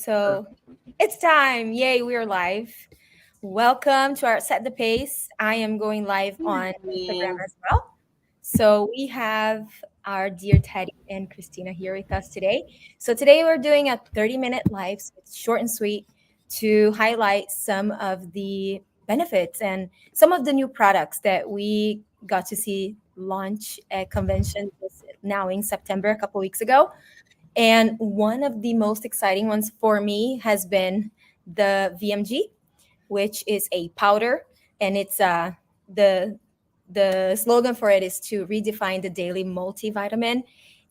so it's time. Yay, we're live. Welcome to our Set the Pace. I am going live on Instagram as well. So we have our dear Teddy and Christina here with us today. So today we're doing a 30-minute live. So it's short and sweet to highlight some of the benefits and some of the new products that we got to see launch at convention now in September a couple weeks ago. And one of the most exciting ones for me has been the VMG, which is a powder, and it's the slogan for it is to redefine the daily multivitamin,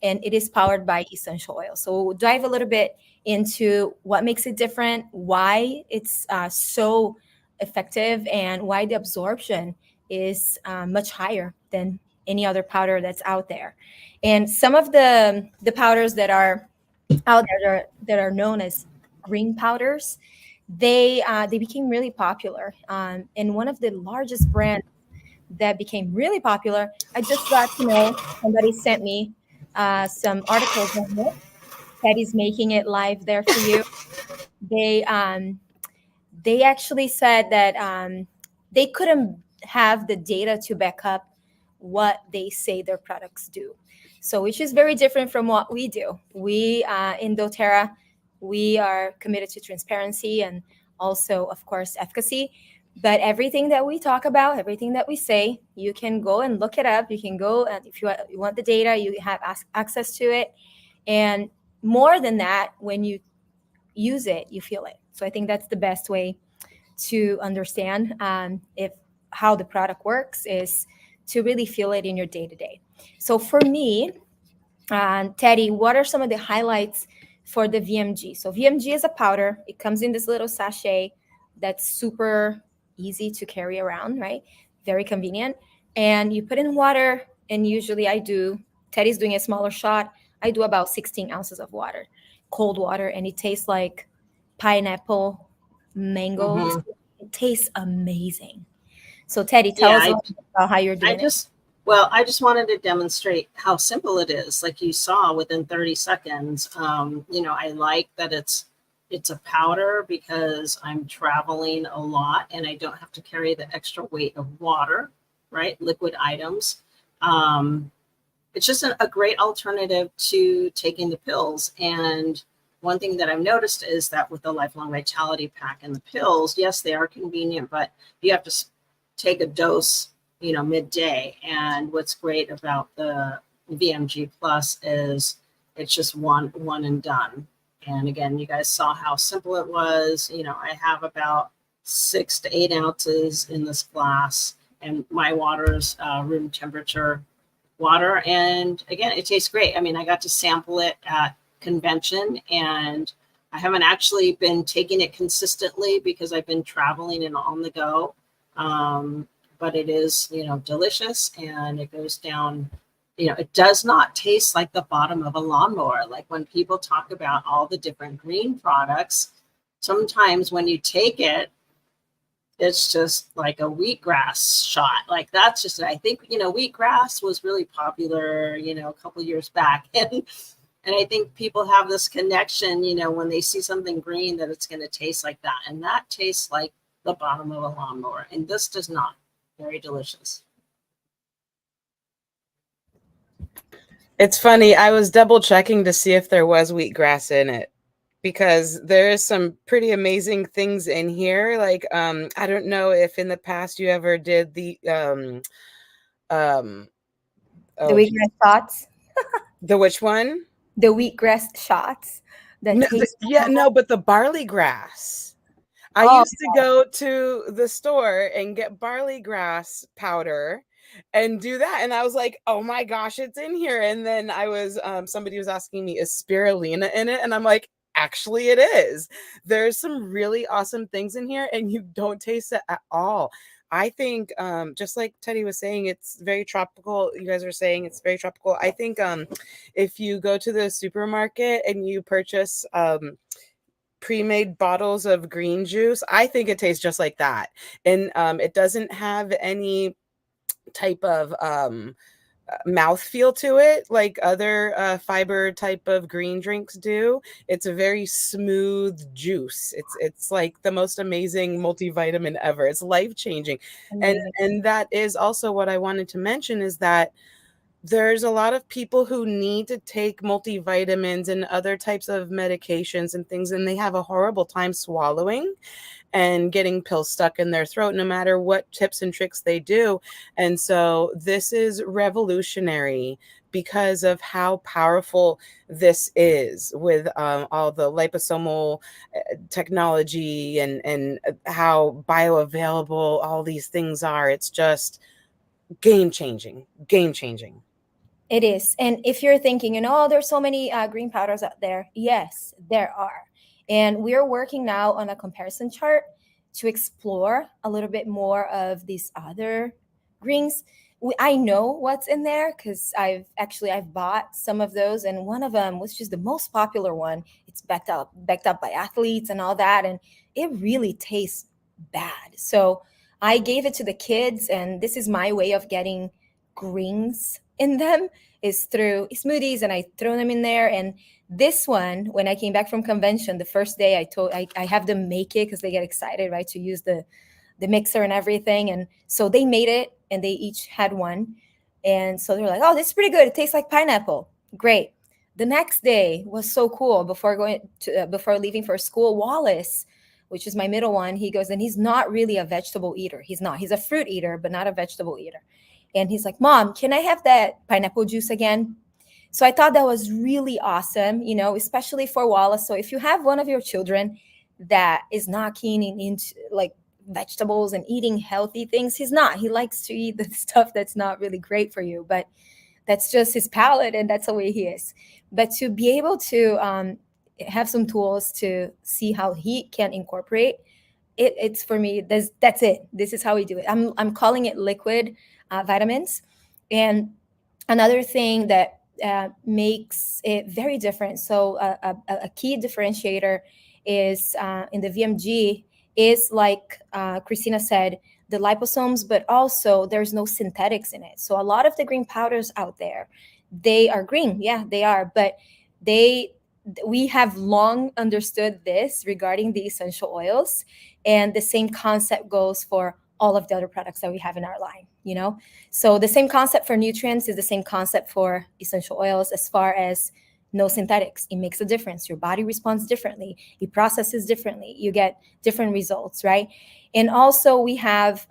and it is powered by essential oil. So we'll dive a little bit into what makes it different, why it's so effective, and why the absorption is much higher than any other powder that's out there. And some of the powders that are out there that are known as green powders, they became really popular. And one of the largest brands that became really popular, I just got to know, somebody sent me some articles on it. Teddy's making it live there for you. They they actually said that they couldn't have the data to back up what they say their products do. So, which is very different from what we do. We in doTERRA, we are committed to transparency and also, of course, efficacy. But everything that we talk about, everything that we say, you can go and look it up. You can go, and if you want the data, you have access to it. And more than that, when you use it, you feel it. So I think that's the best way to understand if how the product works is to really feel it in your day to day. So for me, Teddy, what are some of the highlights for the VMG? So VMG is a powder. It comes in this little sachet that's super easy to carry around, right? Very convenient. And you put in water, and usually I do. Teddy's doing a smaller shot. I do about 16 ounces of water, cold water, and it tastes like pineapple, mango. Mm-hmm. It tastes amazing. So Teddy, tell Yeah, us a little bit about how you're I doing it. just well, I just wanted to demonstrate how simple it is. Like you saw within 30 seconds. I like that it's a powder because I'm traveling a lot and I don't have to carry the extra weight of water, right? Liquid items. It's just a great alternative to taking the pills. And one thing that I've noticed is that with the Lifelong Vitality Pack and the pills, yes, they are convenient, but you have to take a dose, midday. And what's great about the VMG Plus is it's just one and done. And again, you guys saw how simple it was. I have about 6 to 8 ounces in this glass, and my water's room temperature water. And again, it tastes great. I mean, I got to sample it at convention, and I haven't actually been taking it consistently because I've been traveling and on the go. But it is, delicious, and it goes down. It does not taste like the bottom of a lawnmower. Like when people talk about all the different green products, sometimes when you take it, it's just like a wheatgrass shot. Like that's just, I think, wheatgrass was really popular, a couple years back. And I think people have this connection, when they see something green, that it's going to taste like that. And that tastes like the bottom of a lawnmower. And this does not. Very delicious. It's funny. I was double checking to see if there was wheatgrass in it, because there is some pretty amazing things in here. Like, I don't know if in the past you ever did the The wheatgrass shots. The which one? The wheatgrass shots. That taste. But the barley grass. I used to go to the store and get barley grass powder and do that. And I was like, oh my gosh, it's in here. And then I was, somebody was asking me, is spirulina in it? And I'm like, actually it is. There's some really awesome things in here, and you don't taste it at all. I think, just like Teddy was saying, it's very tropical. You guys are saying it's very tropical. I think if you go to the supermarket and you purchase pre-made bottles of green juice, I think it tastes just like that. And it doesn't have any type of mouth feel to it like other fiber type of green drinks do. It's a very smooth juice. It's like the most amazing multivitamin ever. It's life changing, Amazing. and that is also what I wanted to mention, is that there's a lot of people who need to take multivitamins and other types of medications and things, and they have a horrible time swallowing and getting pills stuck in their throat, no matter what tips and tricks they do. And so this is revolutionary because of how powerful this is with all the liposomal technology and how bioavailable all these things are. It's just game changing, game changing. It is. And if you're thinking, oh, there's so many green powders out there. Yes, there are. And we're working now on a comparison chart to explore a little bit more of these other greens. I know what's in there because I've bought some of those, and one of them, which is the most popular one, it's backed up by athletes and all that, and it really tastes bad. So I gave it to the kids, and this is my way of getting greens in them, is through smoothies, and I throw them in there. And this one, when I came back from convention, the first day I have them make it because they get excited, right, to use the mixer and everything. And so they made it, and they each had one. And so they're like, oh, this is pretty good. It tastes like pineapple. Great. The next day was so cool. Before leaving for school, Wallace, which is my middle one, he goes, and he's not really a vegetable eater. He's not. He's a fruit eater, but not a vegetable eater. And he's like, Mom, can I have that pineapple juice again? So I thought that was really awesome, especially for Wallace. So if you have one of your children that is not keen into like vegetables and eating healthy things, he's not. He likes to eat the stuff that's not really great for you, but that's just his palate, and that's the way he is. But to be able to have some tools to see how he can incorporate it's for me. That's it. This is how we do it. I'm calling it liquid vitamins. And another thing that makes it very different. So a key differentiator is in the VMG is like Christina said, the liposomes, but also there's no synthetics in it. So a lot of the green powders out there, they are green. Yeah, they are. But we have long understood this regarding the essential oils, and the same concept goes for all of the other products that we have in our line. So the same concept for nutrients is the same concept for essential oils. As far as no synthetics, it makes a difference. Your body responds differently, it processes differently, you get different results, right? And also we have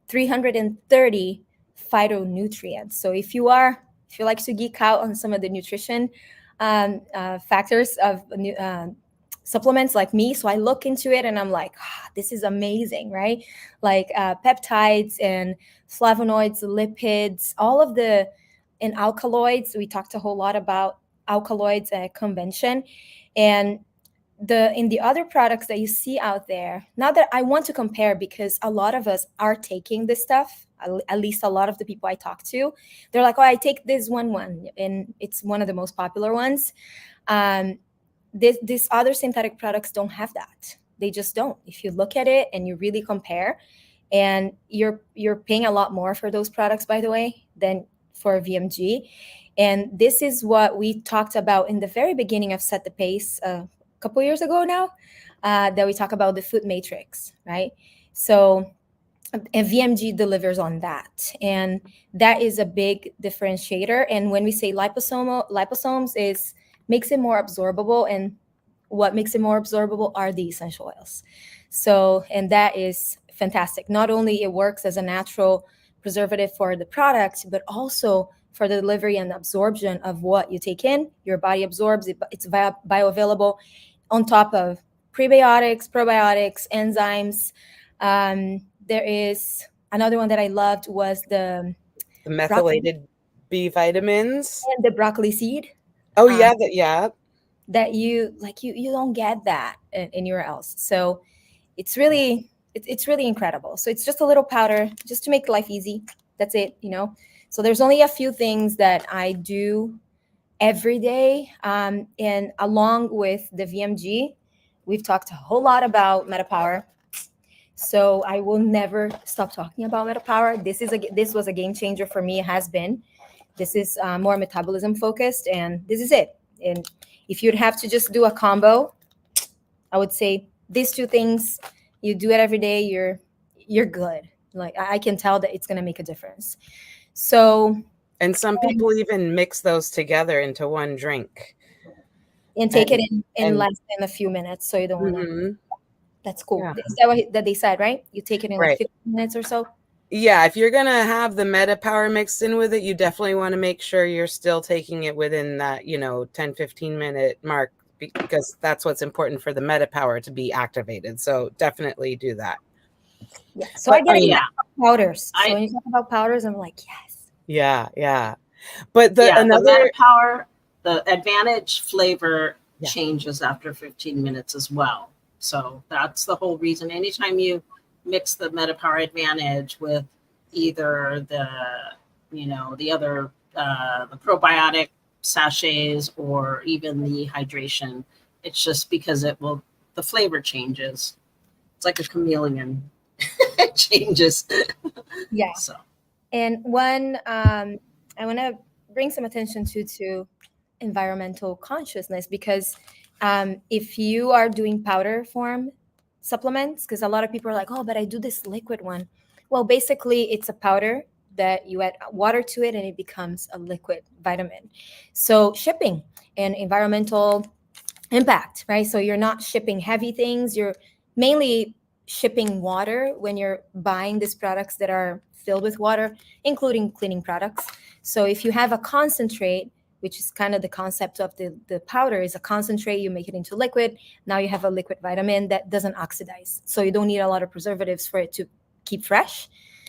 330 phytonutrients. So if you like to geek out on some of the nutrition factors of supplements like me, so I look into it and I'm like, this is amazing, right? Like peptides and flavonoids, lipids, all of and alkaloids. We talked a whole lot about alkaloids at convention. And in the other products that you see out there, not that I want to compare, because a lot of us are taking this stuff, at least a lot of the people I talk to, they're like, oh, I take this one, and it's one of the most popular ones. These other synthetic products don't have that. They just don't. If you look at it and you really compare, and you're paying a lot more for those products, by the way, than for VMG. And this is what we talked about in the very beginning of Set the Pace a couple years ago now, that we talk about the food matrix, right? So and VMG delivers on that, and that is a big differentiator. And when we say liposomes makes it more absorbable, and what makes it more absorbable are the essential oils. So, and that is fantastic. Not only it works as a natural preservative for the product, but also for the delivery and absorption of what you take in. Your body absorbs it. It's bioavailable, on top of prebiotics, probiotics, enzymes. There is another one that I loved was the methylated B vitamins and the broccoli seed. Oh yeah, that you don't get that anywhere else. So it's really incredible. So it's just a little powder just to make life easy. That's it. So there's only a few things that I do every day, and along with the VMG, we've talked a whole lot about MetaPower. So I will never stop talking about MetaPower. This was a game changer for me. It has been. This is more metabolism focused, and this is it. And if you'd have to just do a combo, I would say these two things, you do it every day, you're good. Like I can tell that it's gonna make a difference. So, And some people even mix those together into one drink. and take it in and- less than a few minutes, so you don't want to. Mhm. That's cool. Yeah. Is that what that they said, right? You take it in like Right. 15 minutes or so. Yeah, if you're gonna have the Meta Power mixed in with it, you definitely want to make sure you're still taking it within that, 10, 15-minute mark, because that's what's important for the Meta Power to be activated. So definitely do that. Yeah. So But, I get I mean, it. Powders. I- So when you talk about powders, I'm like, yes. Yeah. But the another Meta Power, the Advantage flavor Yeah. changes after 15 minutes as well. So that's the whole reason. Anytime you mix the Meta Power Advantage with either the other the probiotic sachets or even the hydration, it's just because the flavor changes. It's like a chameleon. It changes. Yeah. So And one, I want to bring some attention to environmental consciousness, because if you are doing powder form supplements, because a lot of people are like, oh, but I do this liquid one. Well, basically, it's a powder that you add water to it and it becomes a liquid vitamin. So, shipping and environmental impact, right? So, you're not shipping heavy things, you're mainly shipping water when you're buying these products that are filled with water, including cleaning products. So, if you have a concentrate, which is kind of the concept of the powder, is a concentrate, you make it into liquid. Now you have a liquid vitamin that doesn't oxidize. So you don't need a lot of preservatives for it to keep fresh.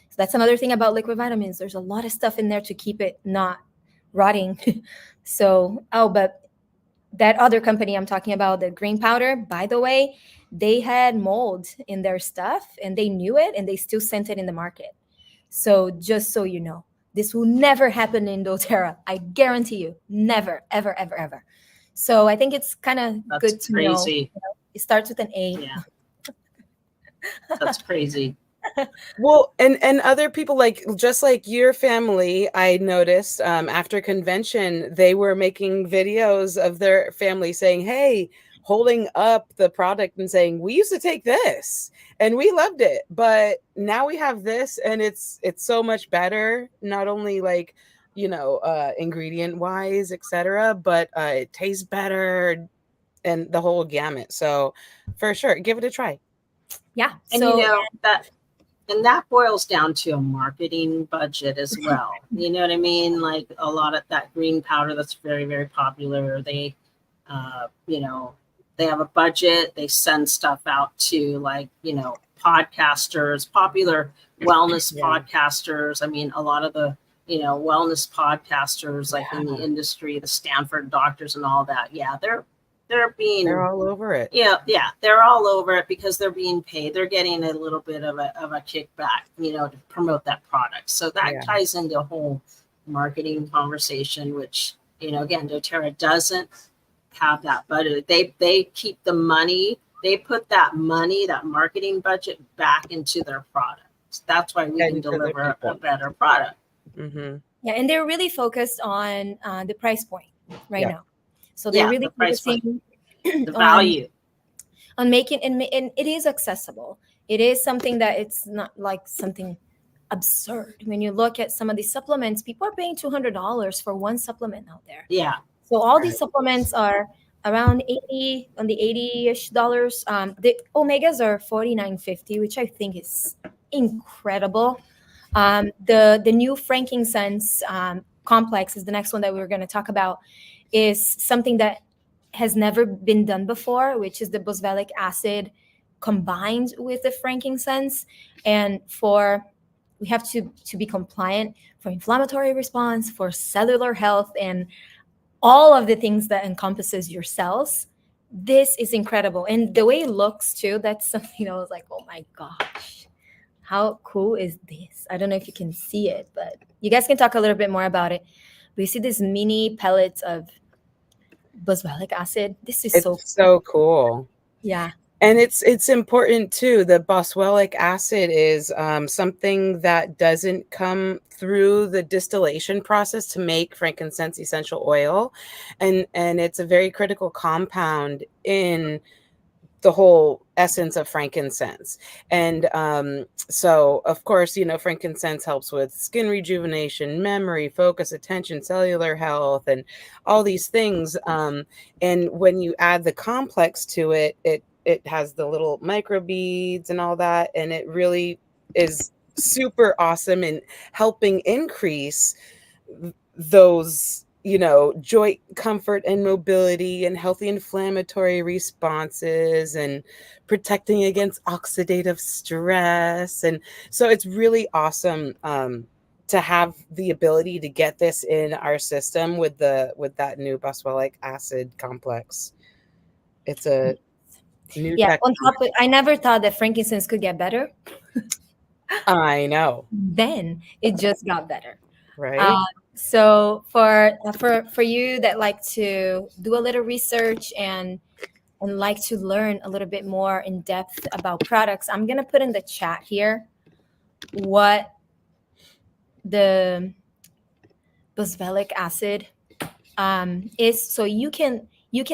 So that's another thing about liquid vitamins. There's a lot of stuff in there to keep it not rotting. But that other company I'm talking about, the green powder, by the way, they had mold in their stuff and they knew it and they still sent it in the market. So just so you know, this will never happen in doTERRA. I guarantee you. Never, ever, ever, ever. So I think it's kind of good to know. It starts with an A. Yeah. That's crazy. Well, and other people, just like your family, I noticed after convention, they were making videos of their family saying, hey, holding up the product and saying, we used to take this and we loved it, but now we have this and it's so much better, not only ingredient wise, etc., but it tastes better and the whole gamut. So for sure, give it a try. Yeah. And that boils down to a marketing budget as well. You know what I mean? Like a lot of that green powder that's very, very popular. They, they have a budget. They send stuff out to podcasters, popular wellness podcasters. I mean, a lot of the, wellness podcasters in the industry, the Stanford doctors and all that. Yeah, they're all over it. Yeah, they're all over it because they're being paid. They're getting a little bit of a kickback, to promote that product. So that ties into a whole marketing conversation, which, again, doTERRA doesn't have that budget. They keep the money, they put that money, that marketing budget back into their products. That's why we can deliver a better product. Mm-hmm. Yeah, and they're really focused on the price point right now. So they're really focusing the value on making, and it is accessible. It is something that it's not like something absurd. When you look at some of these supplements, people are paying $200 for one supplement out there. Yeah. So all these supplements are around $80-ish. The omegas are $49.50, which I think is incredible. The new Frankincense complex is the next one that we're going to talk about. Is something that has never been done before, which is the boswellic acid combined with the frankincense. And we have to be compliant for inflammatory response, for cellular health, and all of the things that encompasses your cells. This is incredible. And the way it looks too, that's something I was like, oh my gosh, how cool is this? I don't know if you can see it, but you guys can talk a little bit more about it. We see these mini pellets of boswellic acid. This is so cool. Yeah. And it's important too. The boswellic acid is something that doesn't come through the distillation process to make frankincense essential oil, and it's a very critical compound in the whole essence of frankincense. And so, of course, frankincense helps with skin rejuvenation, memory, focus, attention, cellular health, and all these things. And when you add the complex to it, it has the little microbeads and all that, and it really is super awesome in helping increase those joint comfort and mobility and healthy inflammatory responses and protecting against oxidative stress. And so it's really awesome to have the ability to get this in our system with that new boswellic acid complex. It's a new Yeah, on technique. top of, I never thought that frankincense could get better. I know, Then it just got better. right? So for you that like to do a little research and like to learn a little bit more in depth about products, I'm gonna put in the chat here what the boswellic acid is, so you can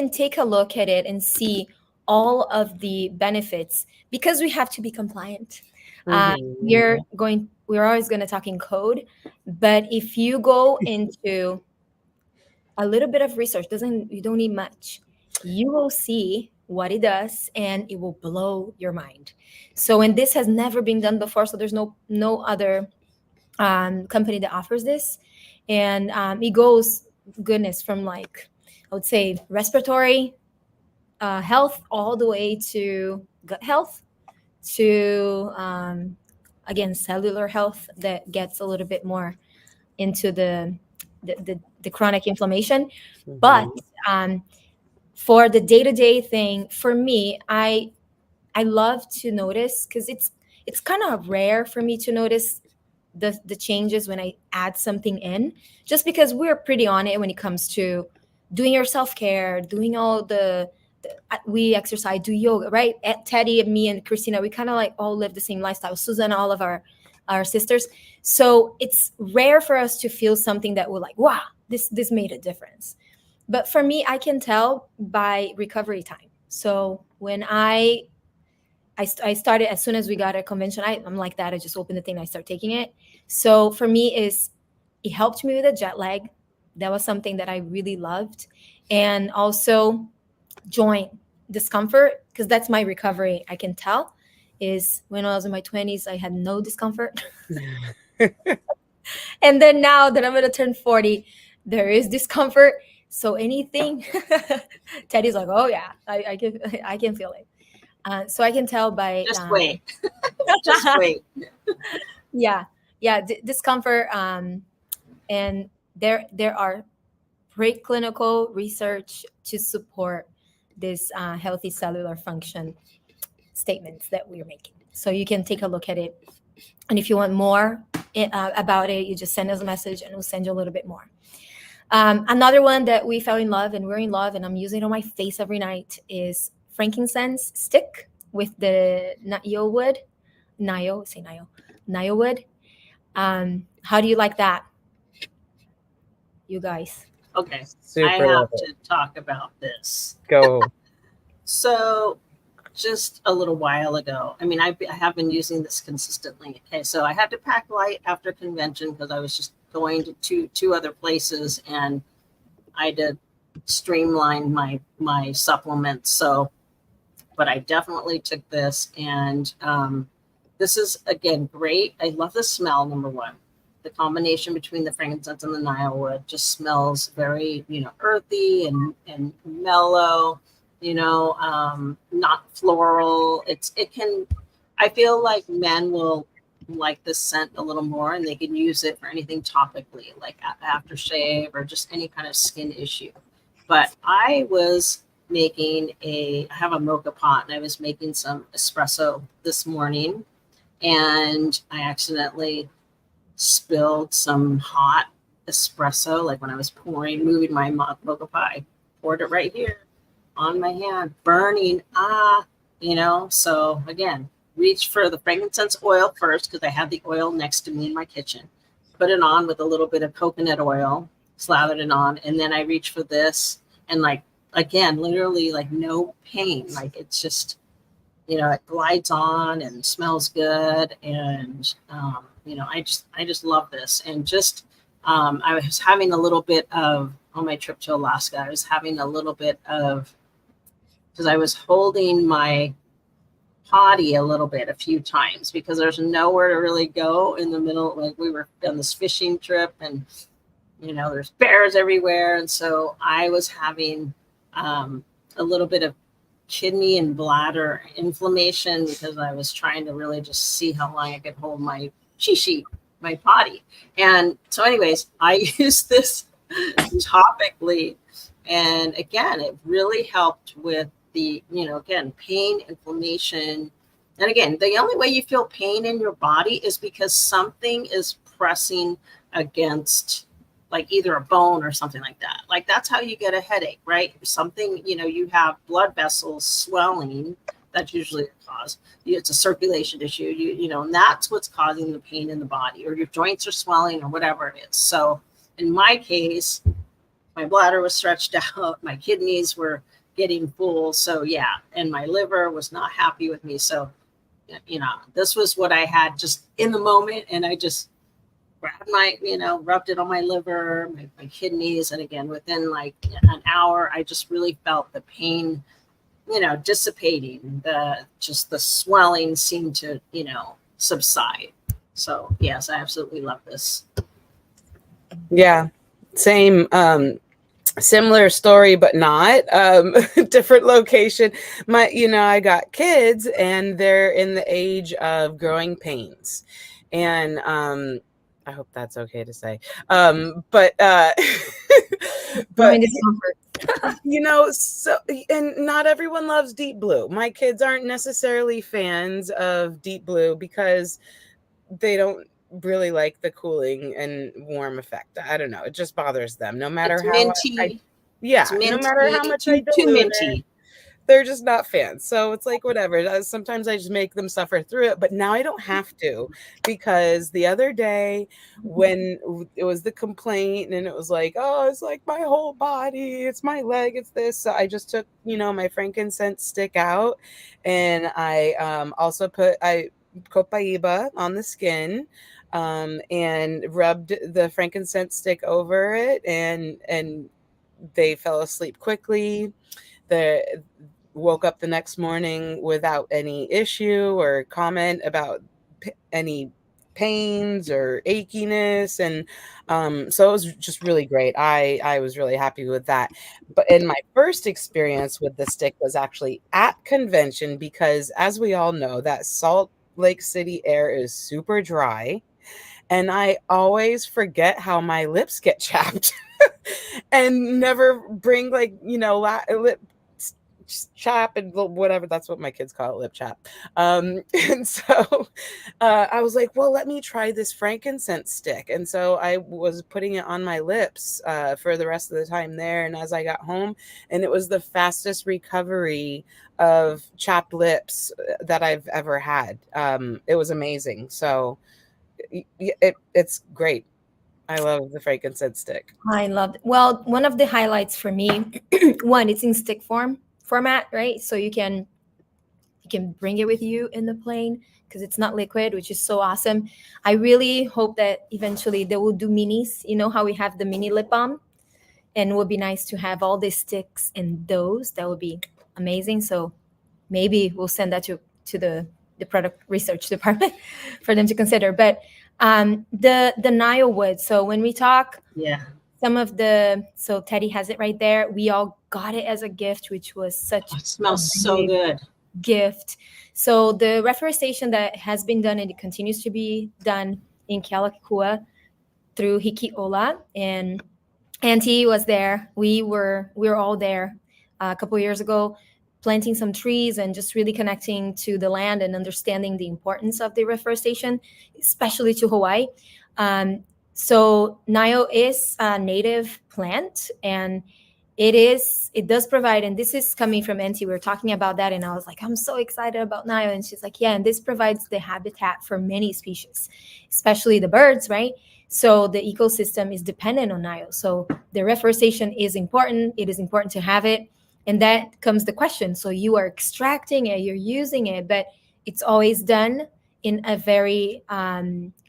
take a look at it and see all of the benefits, because we have to be compliant. Mhm. We're always going to talk in code, but if you go into a little bit of research, you don't need much, you will see what it does and it will blow your mind. So, and this has never been done before, so there's no other company that offers this. And it goes, goodness, from like, I would say respiratory health all the way to gut health to again cellular health, that gets a little bit more into the chronic inflammation. But Mhm. for the day-to-day thing, for me, I love to notice, because it's kind of rare for me to notice the changes when I add something in, just because we're pretty on it when it comes to doing your self-care, doing all we exercise, do yoga, right? Teddy and me and Christina, we kind of like all live the same lifestyle. Susan, all of our sisters. So it's rare for us to feel something that we're like, wow, this made a difference. But for me, I can tell by recovery time. So when I started as soon as we got a convention. I'm like that. I just open the thing, I start taking it. So for me, it helped me with the jet lag. That was something that I really loved, and also joint discomfort, because that's my recovery. I can tell is when I was in my 20s, I had no discomfort, and then now that I'm gonna turn 40, there is discomfort. So anything, Teddy's like, oh yeah, I can feel it. So I can tell by Just wait. Just wait. yeah, discomfort, and there are preclinical research to support this healthy cellular function statements that we're making, so you can take a look at it, and if you want more about it, you just send us a message and we'll send you a little bit more. Another one that we fell in love and we're in love and I'm using it on my face every night is frankincense stick with the nio wood. Nio wood. How do you like that, you guys? Okay, I Super love have it. to talk about this. Go. So, just a little while ago, I mean, I have been using this consistently. Okay, so I had to pack light after convention because I was just going to two other places, and I had to streamline my supplements. So, but I definitely took this, and this is again great. I love the smell. Number one, the combination between the frankincense and the Nile wood just smells very, earthy and mellow. Not floral. It can. I feel like men will like this scent a little more, and they can use it for anything topically, like aftershave or just any kind of skin issue. But I have a mocha pot, and I was making some espresso this morning, and I accidentally spilled some hot espresso, like when I was moving my mocha pot. I poured it right here on my hand, burning. you know? So again, reach for the frankincense oil first because I had the oil next to me in my kitchen. Put it on with a little bit of coconut oil, slathered it on, and then I reach for this and like again, literally like no pain. Like it's just, you know, it glides on and smells good. And you know, I just love this. And just I was having a little bit of on my trip to Alaska, I was having a little bit of because I was holding my potty a little bit a few times because there's nowhere to really go in the middle. Like we were on this fishing trip and you know there's bears everywhere, and so I was having a little bit of kidney and bladder inflammation because I was trying to really just see how long I could hold my chi, my potty. And so anyways, I used this topically, and again it really helped with the, you know, again, pain, inflammation. And again, the only way you feel pain in your body is because something is pressing against like either a bone or something like that. Like that's how you get a headache, right? Something, you know, you have blood vessels swelling. That's usually the cause. It's a circulation issue. You know, and that's what's causing the pain in the body, or your joints are swelling or whatever it is. So in my case, my bladder was stretched out, my kidneys were getting full. So yeah, and my liver was not happy with me. So, you know, this was what I had just in the moment. And I just grabbed my, you know, rubbed it on my liver, my kidneys. And again, within like an hour, I just really felt the pain, you know, dissipating. Just the swelling seemed to, you know, subside. So yes, I absolutely love this. Yeah, same. Similar story, but not different location. I got kids and they're in the age of growing pains, and I hope that's okay to say. But Growing discomfort. so, and not everyone loves deep blue. My kids aren't necessarily fans of deep blue because they don't really like the cooling and warm effect. I don't know. It just bothers them. No matter It's how minty. It's no matter how minty, much I too dilute it, minty. they're just not fans. So it's like, whatever. Sometimes I just make them suffer through it, but now I don't have to, because the other day when it was the complaint and it was like, oh, it's like my whole body, it's my leg, it's this. So I just took, my frankincense stick out, and I also put copaiba on the skin, and rubbed the frankincense stick over it, and they fell asleep quickly. They woke up the next morning without any issue or comment about any pains or achiness, and so it was just really great. I was really happy with that. But in my first experience with the stick was actually at convention, because as we all know, that Salt Lake City air is super dry, and I always forget how my lips get chapped and never bring lip chap and whatever, that's what my kids call it, lip chap. And so I was like, well, let me try this frankincense stick. And so I was putting it on my lips for the rest of the time there, and as I got home, and it was the fastest recovery of chapped lips that I've ever had. It was amazing. So it's great. I love the frankincense stick. I loved it. Well, one of the highlights for me, one, it's in stick format, right? So you can bring it with you in the plane because it's not liquid, which is so awesome. I really hope that eventually they will do minis. You know how we have the mini lip balm, and it would be nice to have all the sticks in those. That would be amazing. So maybe we'll send that to the product research department for them to consider. But the Nile wood. So when we talk, Yeah. So Teddy has it right there. We all got it as a gift, which was such It a smells so big good. gift. So the reforestation that has been done and it continues to be done in Kealakekua through Hikiola, and Auntie was there. We were all there a couple of years ago, planting some trees and just really connecting to the land and understanding the importance of the reforestation, especially to Hawaii. So Nio is a native plant, and it does provide, and this is coming from NT, we were talking about that, and I was like, I'm so excited about Nile, and she's like, yeah, and this provides the habitat for many species, especially the birds, right? So the ecosystem is dependent on Nile. So the reforestation is important. It is important to have it. And that comes the question. So you are extracting it, you're using it, but it's always done in a very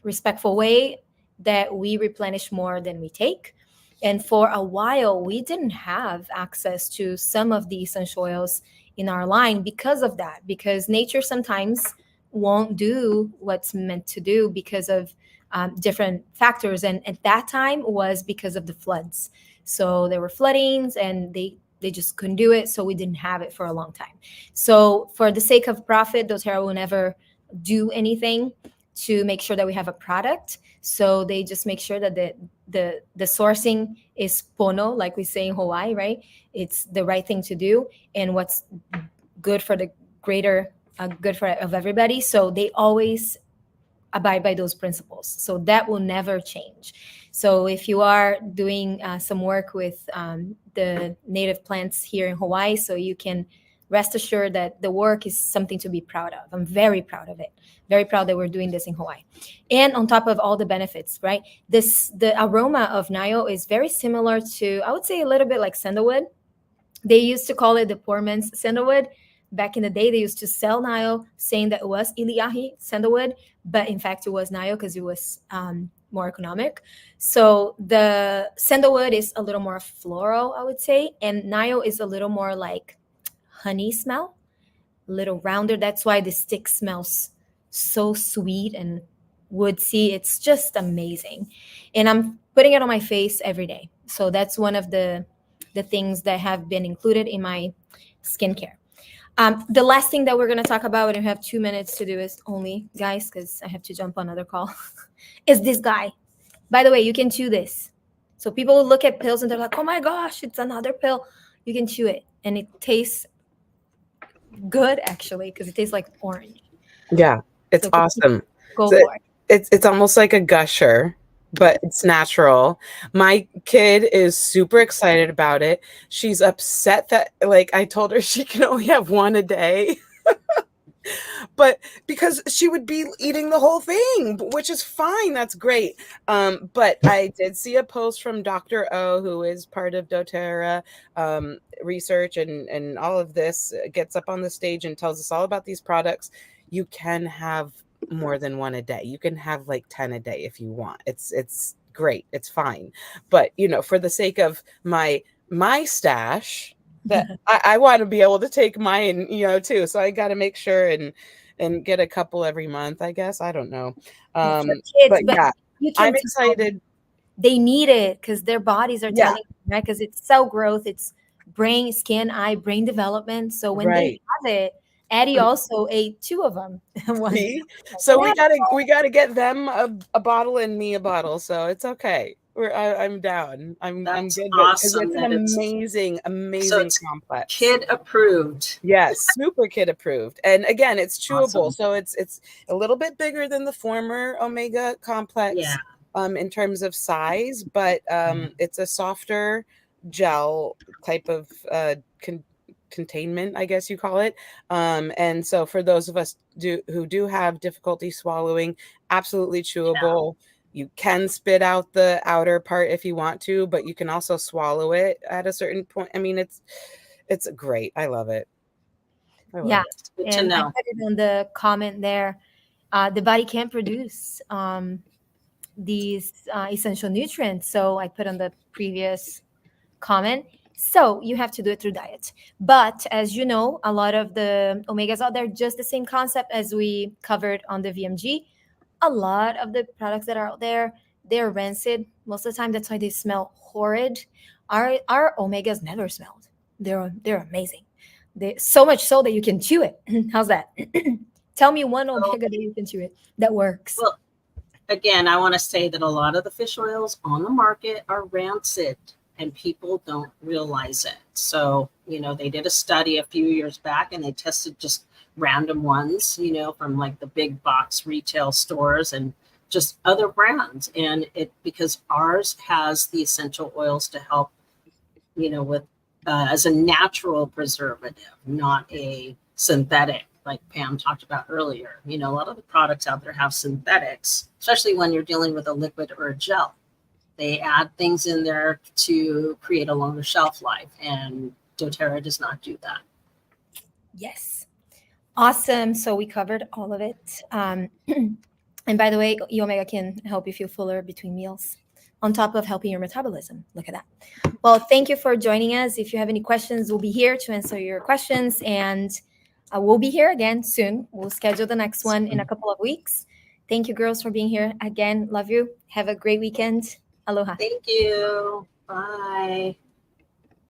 respectful way, that we replenish more than we take. And for a while, we didn't have access to some of the essential oils in our line because of that, because nature sometimes won't do what's meant to do because of different factors. And at that time was because of the floods. So there were floodings and they just couldn't do it. So we didn't have it for a long time. So for the sake of profit, doTERRA will never do anything to make sure that we have a product. So they just make sure that the sourcing is pono, like we say in Hawaii, right? It's the right thing to do and what's good for the greater good for of everybody. So they always abide by those principles. So that will never change. So if you are doing some work with the native plants here in Hawaii, so you can rest assured that the work is something to be proud of. I'm very proud of it. Very proud that we're doing this in Hawaii. And on top of all the benefits, right? The aroma of Nile is very similar to, I would say, a little bit like sandalwood. They used to call it the poor man's sandalwood. Back in the day, they used to sell Nile, saying that it was iliahi sandalwood, but in fact, it was Nile because it was more economic. So the sandalwood is a little more floral, I would say, and Nile is a little more like honey smell, a little rounder. That's why the stick smells so sweet and woodsy. It's just amazing, and I'm putting it on my face every day. So that's one of the things that have been included in my skincare. The last thing that we're going to talk about, and we have 2 minutes to do is only, guys, because I have to jump on another call, is this guy. By the way, you can chew this. So people look at pills and they're like, oh my gosh, it's another pill. You can chew it. And it tastes good, actually, because it tastes like orange. Yeah, it's So awesome. go So for it. it's almost like a gusher, but it's natural. My kid is super excited about it. She's upset that, like, I told her she can only have one a day. But because she would be eating the whole thing, which is fine. That's great. But I did see a post from Dr. O, who is part of doTERRA research and all of this, gets up on the stage and tells us all about these products. You can have more than one a day. You can have like 10 a day if you want. It's great. It's fine. But, you know, for the sake of my stash, that I want to be able to take mine, you know, too. So I got to make sure and get a couple every month, I guess. I don't know. For kids, But yeah, you can I'm excited. They need it because their bodies are Yeah. telling them, right? Because it's cell growth, it's brain, skin, eye, brain development. So when they Right. have it, Addie also ate 2 of them. See? So we gotta get them a bottle and me a bottle. So it's okay. I'm down. I'm That's good with it because awesome it's an that it's amazing it's complex. kid approved. Yes, super kid approved. And again, it's chewable. Awesome. So it's a little bit bigger than the former Omega complex Yeah. in terms of size, but it's a softer gel type of containment, I guess you call it. And so for those of us who do have difficulty swallowing, absolutely chewable. Yeah. You can spit out the outer part if you want to, but you can also swallow it at a certain point. I mean, it's great. I love it. Yeah. Good And to I know. put it on the comment there. The body can't produce these essential nutrients. So I put on the previous comment. So you have to do it through diet. But as you know, a lot of the omegas out there, just the same concept as we covered on the VMG. A lot of the products that are out there, they're rancid most of the time. That's why they smell horrid. Our omegas never smelled. They're amazing. They so much so that you can chew it. How's that? Tell me one omega that you can chew it that works. Well, again, I want to say that a lot of the fish oils on the market are rancid and people don't realize it. So, you know, they did a study a few years back and they tested just random ones, you know, from like the big box retail stores and just other brands. And because ours has the essential oils to help, you know, with as a natural preservative, not a synthetic, like Pam talked about earlier. You know, a lot of the products out there have synthetics, especially when you're dealing with a liquid or a gel. They add things in there to create a longer shelf life, and doTERRA does not do that. Yes. Awesome. So we covered all of it. And by the way, Omega can help you feel fuller between meals, on top of helping your metabolism. Look at that. Well, thank you for joining us. If you have any questions, we'll be here to answer your questions. And we'll be here again soon. We'll schedule the next one in a couple of weeks. Thank you, girls, for being here again. Love you. Have a great weekend. Aloha. Thank you. Bye.